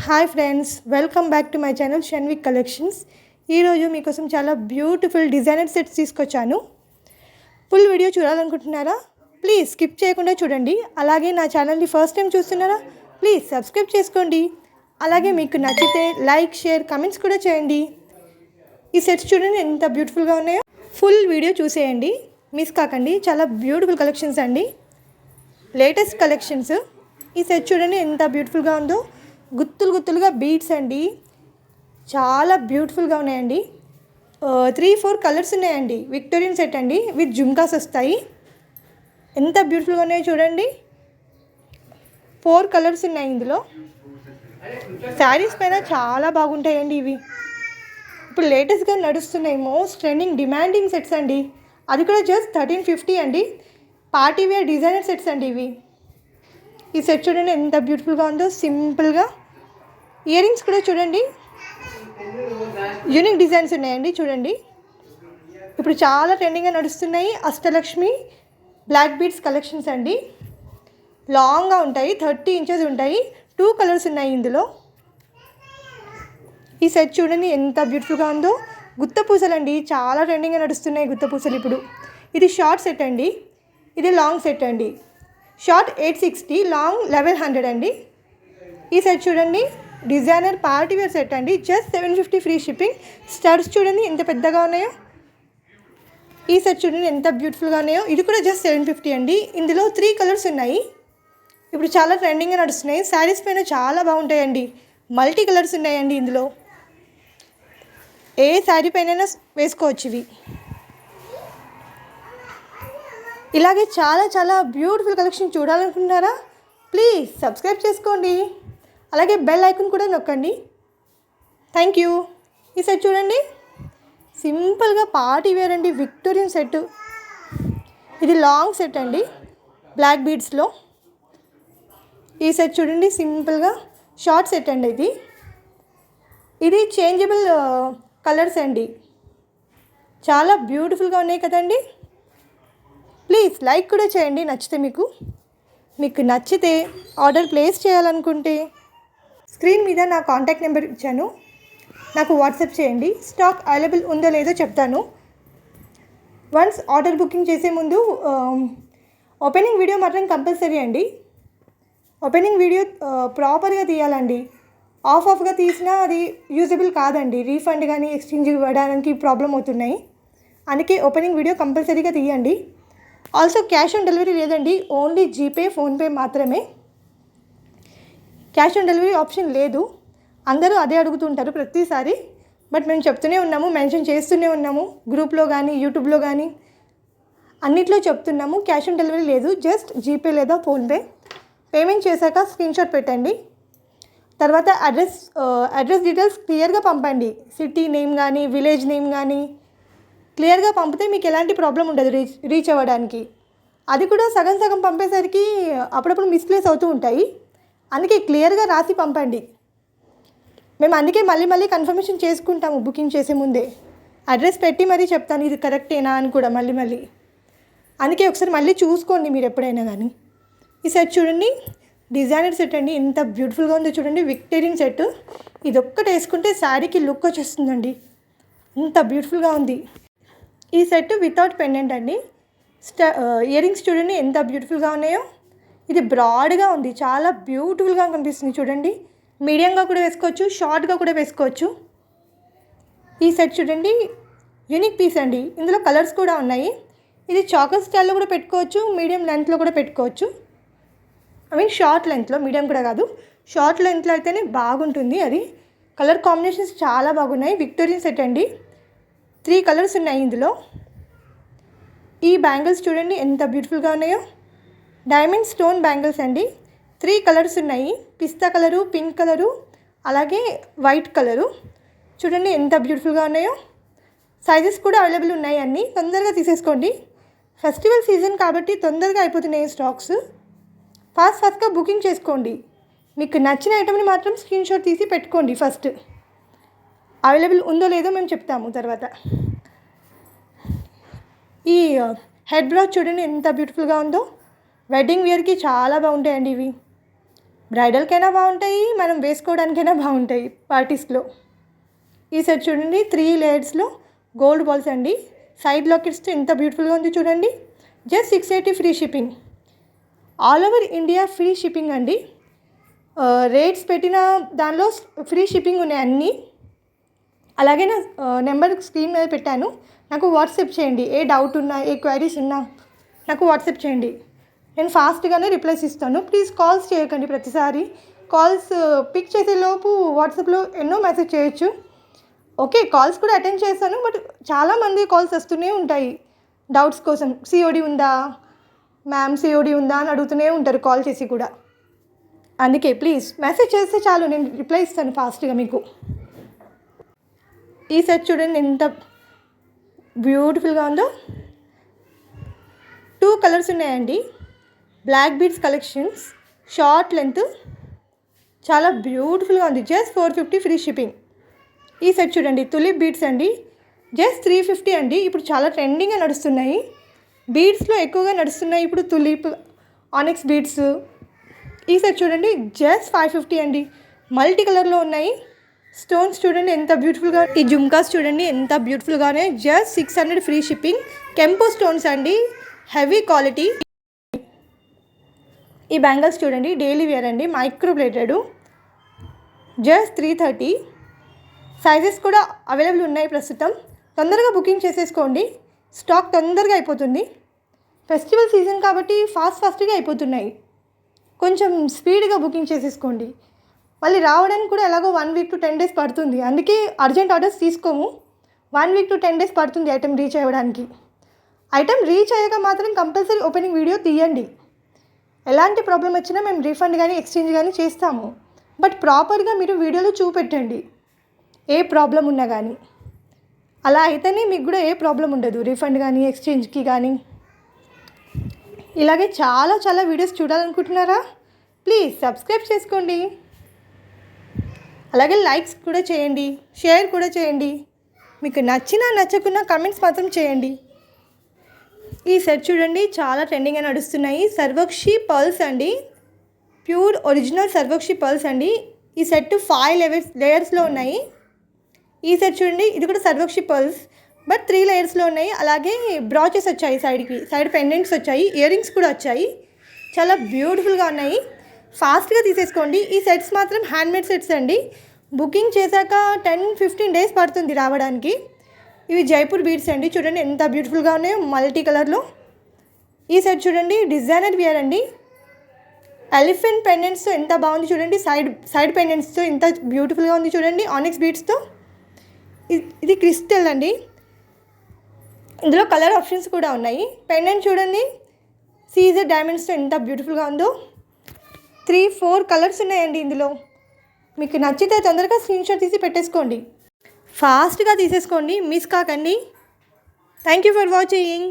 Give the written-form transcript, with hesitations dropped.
Hi friends, welcome back to my channel Shanvik collections. ఈరోజు మీకోసం చాలా బ్యూటిఫుల్ డిజైనర్ సెట్స్ తీసుకొచ్చాను. ఫుల్ వీడియో చూడాలనుకుంటున్నారా? ప్లీజ్ స్కిప్ చేయకుండా చూడండి. అలాగే నా ఛానల్ని ఫస్ట్ టైం చూస్తున్నారా? ప్లీజ్ సబ్స్క్రైబ్ చేసుకోండి. అలాగే మీకు నచ్చితే లైక్, షేర్, కమెంట్స్ కూడా చేయండి. ఈ సెట్స్ చూడండి ఎంత బ్యూటిఫుల్గా ఉన్నాయో. ఫుల్ వీడియో చూసేయండి, మిస్ కాకండి. చాలా బ్యూటిఫుల్ కలెక్షన్స్ అండి, లేటెస్ట్ కలెక్షన్స్. ఈ సెట్ చూడండి ఎంత బ్యూటిఫుల్గా ఉందో. గుత్తులుగా బీడ్స్ అండి, చాలా బ్యూటిఫుల్గా ఉన్నాయండి. 3-4 కలర్స్ ఉన్నాయండి. విక్టోరియన్ సెట్ అండి, విత్ జుమ్కాస్ వస్తాయి. ఎంత బ్యూటిఫుల్గా ఉన్నాయో చూడండి. 4 కలర్స్ ఉన్నాయి ఇందులో. శారీస్ పైన చాలా బాగుంటాయండి ఇవి. ఇప్పుడు లేటెస్ట్గా నడుస్తున్నాయి, మోస్ట్ ట్రెండింగ్ డిమాండింగ్ సెట్స్ అండి. అది కూడా జస్ట్ 1350 అండి. పార్టీ వేర్ డిజైనర్ సెట్స్ అండి ఇవి. ఈ సెట్ చూడండి ఎంత బ్యూటిఫుల్గా ఉందో. సింపుల్గా ఇయర్ రింగ్స్ కూడా చూడండి, యూనిక్ డిజైన్స్ ఉన్నాయండి. చూడండి, ఇప్పుడు చాలా ట్రెండింగ్గా నడుస్తున్నాయి అష్టలక్ష్మి బ్లాక్ బీడ్స్ కలెక్షన్స్ అండి. లాంగ్గా ఉంటాయి, 30 ఇంచెస్ ఉంటాయి. 2 కలర్స్ ఉన్నాయి ఇందులో. ఈ సెట్ చూడండి ఎంత బ్యూటిఫుల్గా ఉందో. గుత్తపూసలు అండి, చాలా ట్రెండింగ్గా నడుస్తున్నాయి గుత్తపూసలు ఇప్పుడు. ఇది షార్ట్ సెట్ అండి, ఇది లాంగ్ సెట్ అండి. షార్ట్ 860, లాంగ్ 1100 అండి. ఈ సెట్ చూడండి, డిజైనర్ పార్టీ వేర్ సెట్ అండి. Just 750 free shipping. స్టడ్స్ చూడండి ఎంత పెద్దగా ఉన్నాయో. ఈ సెట్ చూడండి ఎంత బ్యూటిఫుల్గా ఉన్నాయో. ఇది కూడా జస్ట్ 750 అండి. ఇందులో 3 కలర్స్ ఉన్నాయి. ఇప్పుడు చాలా ట్రెండింగ్గా నడుస్తున్నాయి. శారీస్ పైన చాలా బాగుంటాయండి. మల్టీ కలర్స్ ఉన్నాయండి ఇందులో. ఏ శారీ పైన వేసుకోవచ్చు ఇవి. ఇలాగే చాలా బ్యూటిఫుల్ కలెక్షన్ చూడాలనుకుంటున్నారా? ప్లీజ్ సబ్స్క్రైబ్ చేసుకోండి. అలాగే బెల్ ఐకాన్ కూడా నొక్కండి. Thank you. ఈ సెట్ చూడండి, సింపుల్గా పార్టీ వేర్ అండి, విక్టోరియన్ సెట్. ఇది లాంగ్ సెట్ అండి, బ్లాక్ బీడ్స్లో. ఈ సెట్ చూడండి, సింపుల్గా షార్ట్ సెట్ అండి. ఇది చేంజబుల్ కలర్స్ అండి. చాలా బ్యూటిఫుల్గా ఉన్నాయి కదండి. ప్లీజ్ లైక్ కూడా చేయండి నచ్చితే. మీకు నచ్చితే ఆర్డర్ ప్లేస్ చేయాలనుకుంటే స్క్రీన్ మీద నా కాంటాక్ట్ నెంబర్ ఇచ్చాను, నాకు వాట్సాప్ చేయండి. స్టాక్ అవైలబుల్ ఉందో లేదో చెప్తాను. వన్స్ ఆర్డర్ బుకింగ్ చేసే ముందు ఓపెనింగ్ వీడియో మాత్రం కంపల్సరీ అండి. ఓపెనింగ్ వీడియో ప్రాపర్గా తీయాలండి. ఆఫ్గా తీసినా అది యూజబుల్ కాదండి. రీఫండ్ కానీ ఎక్స్చేంజ్ ఇవ్వడానికి ప్రాబ్లం అవుతున్నాయి. అందుకే ఓపెనింగ్ వీడియో కంపల్సరీగా తీయండి. ఆల్సో క్యాష్ ఆన్ డెలివరీ లేదండి, ఓన్లీ జీపే, ఫోన్పే మాత్రమే. క్యాష్ ఆన్ డెలివరీ ఆప్షన్ లేదు. అందరూ అదే అడుగుతుంటారు ప్రతిసారి. బట్ మేము చెప్తూనే ఉన్నాము, మెన్షన్ చేస్తూనే ఉన్నాము. గ్రూప్లో కానీ యూట్యూబ్లో కానీ అన్నిట్లో చెప్తున్నాము. క్యాష్ ఆన్ డెలివరీ లేదు, జస్ట్ జీపే లేదా ఫోన్పే. పేమెంట్ చేశాక స్క్రీన్షాట్ పెట్టండి. తర్వాత అడ్రస్ డీటెయిల్స్ క్లియర్గా పంపండి. సిటీ నేమ్ కానీ విలేజ్ నేమ్ కానీ క్లియర్గా పంపితే మీకు ఎలాంటి ప్రాబ్లం ఉండదు రీచ్ అవ్వడానికి. అది కూడా సగం పంపేసరికి అప్పుడప్పుడు మిస్ప్లేస్ అవుతూ ఉంటాయి. అందుకే క్లియర్గా రాసి పంపండి. మేము అందుకే మళ్ళీ కన్ఫర్మేషన్ చేసుకుంటాము బుకింగ్ చేసే ముందే. అడ్రస్ పెట్టి మరీ చెప్తాను ఇది కరెక్టేనా అని కూడా మళ్ళీ. అందుకే ఒకసారి మళ్ళీ చూసుకోండి మీరు ఎప్పుడైనా కానీ. ఈ సెట్ చూడండి, డిజైనర్ సెట్ అండి. ఎంత బ్యూటిఫుల్గా ఉందో చూడండి. Victorian set. ఇది ఒక్కటి వేసుకుంటే శారీకి లుక్ వచ్చేస్తుందండి, ఎంత బ్యూటిఫుల్గా ఉంది. ఈ సెట్ వితౌట్ పెండెంట్ అండి. ఇయర్ రింగ్స్ చూడండి ఎంత బ్యూటిఫుల్గా ఉన్నాయో. ఇది బ్రాడ్గా ఉంది, చాలా బ్యూటిఫుల్గా కనిపిస్తుంది చూడండి. మీడియంగా కూడా వేసుకోవచ్చు, షార్ట్గా కూడా వేసుకోవచ్చు. ఈ సెట్ చూడండి, యూనిక్ పీస్ అండి. ఇందులో కలర్స్ కూడా ఉన్నాయి. ఇది చాకర్ స్టైల్లో కూడా పెట్టుకోవచ్చు, మీడియం లెంత్లో కూడా పెట్టుకోవచ్చు. షార్ట్ లెంత్లో, మీడియం కూడా కాదు, షార్ట్ లెంత్లో అయితేనే బాగుంటుంది. అది కలర్ కాంబినేషన్స్ చాలా బాగున్నాయి. విక్టోరియన్ సెట్ అండి. 3 కలర్స్ ఉన్నాయి ఇందులో. ఈ బ్యాంగిల్స్ చూడండి ఎంత బ్యూటిఫుల్గా ఉన్నాయో. డైమండ్ స్టోన్ బ్యాంగిల్స్ అండి. 3 కలర్స్ ఉన్నాయి, పిస్తా కలరు, పింక్ కలరు, అలాగే వైట్ కలరు. చూడండి ఎంత బ్యూటిఫుల్గా ఉన్నాయో. సైజెస్ కూడా అవైలబుల్ ఉన్నాయి అన్నీ. తొందరగా తీసేసుకోండి. ఫెస్టివల్ సీజన్ కాబట్టి తొందరగా అయిపోతున్నాయి స్టాక్స్. ఫాస్ట్గా బుకింగ్ చేసుకోండి. మీకు నచ్చిన ఐటమ్ని మాత్రం స్క్రీన్షాట్ తీసి పెట్టుకోండి. ఫస్ట్ అవైలబుల్ ఉందో లేదో మేము చెప్తాము తర్వాత. ఈ హెడ్ బ్రా చూడండి ఎంత బ్యూటిఫుల్గా ఉందో. వెడ్డింగ్ వేర్కి చాలా బాగుంటాయండి ఇవి. బ్రైడల్కైనా బాగుంటాయి, మనం వేసుకోవడానికైనా బాగుంటాయి పార్టీస్లో. ఈ సెట్ చూడండి 3 లేయర్స్లో గోల్డ్ బాల్స్ అండి. సైడ్ లాకెట్స్తో ఎంత బ్యూటిఫుల్గా ఉంది చూడండి. Just 680 free shipping. All over India free shipping అండి. రేట్స్ పెట్టిన దానిలో ఫ్రీ షిప్పింగ్ ఉన్నాయి అన్నీ. అలాగే నా నెంబర్ స్క్రీన్ మీద పెట్టాను, నాకు వాట్సాప్ చేయండి. ఏ డౌట్ ఉన్నా, ఏ క్వైరీస్ ఉన్నా నాకు వాట్సాప్ చేయండి. నేను ఫాస్ట్గానే రిప్లైస్ ఇస్తాను. ప్లీజ్ కాల్స్ చేయకండి. ప్రతిసారి కాల్స్ పిక్ చేసేలోపు వాట్సాప్లో ఎన్నో మెసేజ్ చేయొచ్చు. ఓకే, కాల్స్ కూడా అటెండ్ చేస్తాను, బట్ చాలామంది కాల్స్ వస్తూనే ఉంటాయి డౌట్స్ కోసం. సిఓడి ఉందా మ్యామ్, సిఓడి ఉందా అని అడుగుతూనే ఉంటారు కాల్ చేసి కూడా. అందుకే ప్లీజ్ మెసేజ్ చేస్తే చాలు, నేను రిప్లై ఇస్తాను ఫాస్ట్గా మీకు. ఈ సెట్ చూడండి ఎంత బ్యూటిఫుల్గా ఉందో. 2 కలర్స్ ఉన్నాయండి. Black beads collections, short length, చాలా బ్యూటిఫుల్గా ఉంది. Just 450 free shipping. ఈ సెట్ చూడండి తులిప్ బీడ్స్ అండి. జస్ట్ 350 అండి. ఇప్పుడు చాలా ట్రెండింగ్గా నడుస్తున్నాయి. బీడ్స్లో ఎక్కువగా నడుస్తున్నాయి ఇప్పుడు తులిప్, ఆనిక్స్ బీడ్స్. ఈ సెట్ చూడండి జస్ట్ 550 అండి. మల్టీ కలర్లో ఉన్నాయి. స్టోన్స్ చూడండి ఎంత బ్యూటిఫుల్గా. ఈ జుమ్కాస్ చూడండి ఎంత బ్యూటిఫుల్గానే. Just 600 free shipping. కెంపో స్టోన్స్ అండి, హెవీ క్వాలిటీ. ఈ బ్యాంగిల్స్ చూడండి డైలీ వేర్ అండి, మైక్రో ప్లేటెడ్. జస్ట్ 330. సైజెస్ కూడా అవైలబుల్ ఉన్నాయి ప్రస్తుతం. తొందరగా బుకింగ్ చేసేసుకోండి, స్టాక్ తొందరగా అయిపోతుంది. ఫెస్టివల్ సీజన్ కాబట్టి ఫాస్ట్గా అయిపోతున్నాయి. కొంచెం స్పీడ్గా బుకింగ్ చేసేసుకోండి. మళ్ళీ రావడానికి కూడా ఎలాగో 1 వీక్ to 10 డేస్ పడుతుంది. అందుకే అర్జెంట్ ఆర్డర్స్ తీసుకోము. 1 వీక్ to 10 డేస్ పడుతుంది ఐటెం రీచ్ అవ్వడానికి. ఐటెం రీచ్ అయ్యాక మాత్రం కంపల్సరీ ఓపెనింగ్ వీడియో తీయండి. ఎలాంటి ప్రాబ్లం వచ్చినా మేము రీఫండ్ కానీ ఎక్స్చేంజ్ కానీ చేస్తాము. బట్ ప్రాపర్గా మీరు వీడియోలో చూపెట్టండి ఏ ప్రాబ్లం ఉన్నా కానీ. అలా అయితేనే మీకు కూడా ఏ ప్రాబ్లం ఉండదు రీఫండ్ కానీ ఎక్స్చేంజ్కి కానీ. ఇలాగే చాలా వీడియోస్ చూడాలనుకుంటున్నారా? ప్లీజ్ సబ్స్క్రైబ్ చేసుకోండి. అలాగే లైక్స్ కూడా చేయండి, షేర్ కూడా చేయండి. మీకు నచ్చినా నచ్చకున్నా కమెంట్స్ మాత్రం చేయండి. ఈ సెట్ చూడండి చాలా ట్రెండింగ్గా నడుస్తున్నాయి. సర్వక్షి పర్ల్స్ అండి, ప్యూర్ ఒరిజినల్ సర్వక్షి పర్ల్స్ అండి. ఈ సెట్ 5 లేయర్స్లో ఉన్నాయి. ఈ సెట్ చూడండి ఇది కూడా సర్వక్షి పర్ల్స్, బట్ 3 లేయర్స్లో ఉన్నాయి. అలాగే బ్రాచెస్ వచ్చాయి, సైడ్ పెండెంట్స్ వచ్చాయి, ఇయర్ రింగ్స్ కూడా వచ్చాయి. చాలా బ్యూటిఫుల్గా ఉన్నాయి. ఫాస్ట్గా తీసేసుకోండి. ఈ సెట్స్ మాత్రం హ్యాండ్మేడ్ సెట్స్ అండి. బుకింగ్ చేశాక 10-15 డేస్ పడుతుంది రావడానికి. ఇవి జైపూర్ బీడ్స్ అండి. చూడండి ఎంత బ్యూటిఫుల్గా ఉన్నాయో మల్టీ కలర్లో. ఈ సెట్ చూడండి డిజైనర్ వేర్ అండి. ఎలిఫెంట్ పెండెంట్స్తో ఎంత బాగుంది చూడండి. సైడ్ పెండెంట్స్తో ఎంత బ్యూటిఫుల్గా ఉంది చూడండి. ఆనిక్స్ బీడ్స్తో. ఇది క్రిస్టల్ అండి. ఇందులో కలర్ ఆప్షన్స్ కూడా ఉన్నాయి. పెండెంట్ చూడండి సీజర్ డైమండ్స్తో ఎంత బ్యూటిఫుల్గా ఉందో. 3-4 కలర్స్ ఉన్నాయండి ఇందులో. మీకు నచ్చితే తొందరగా స్క్రీన్షాట్ తీసి పెట్టేసుకోండి. ఫాస్ట్గా తీసేసుకోండి, మిస్ కాకండి. Thank you for watching.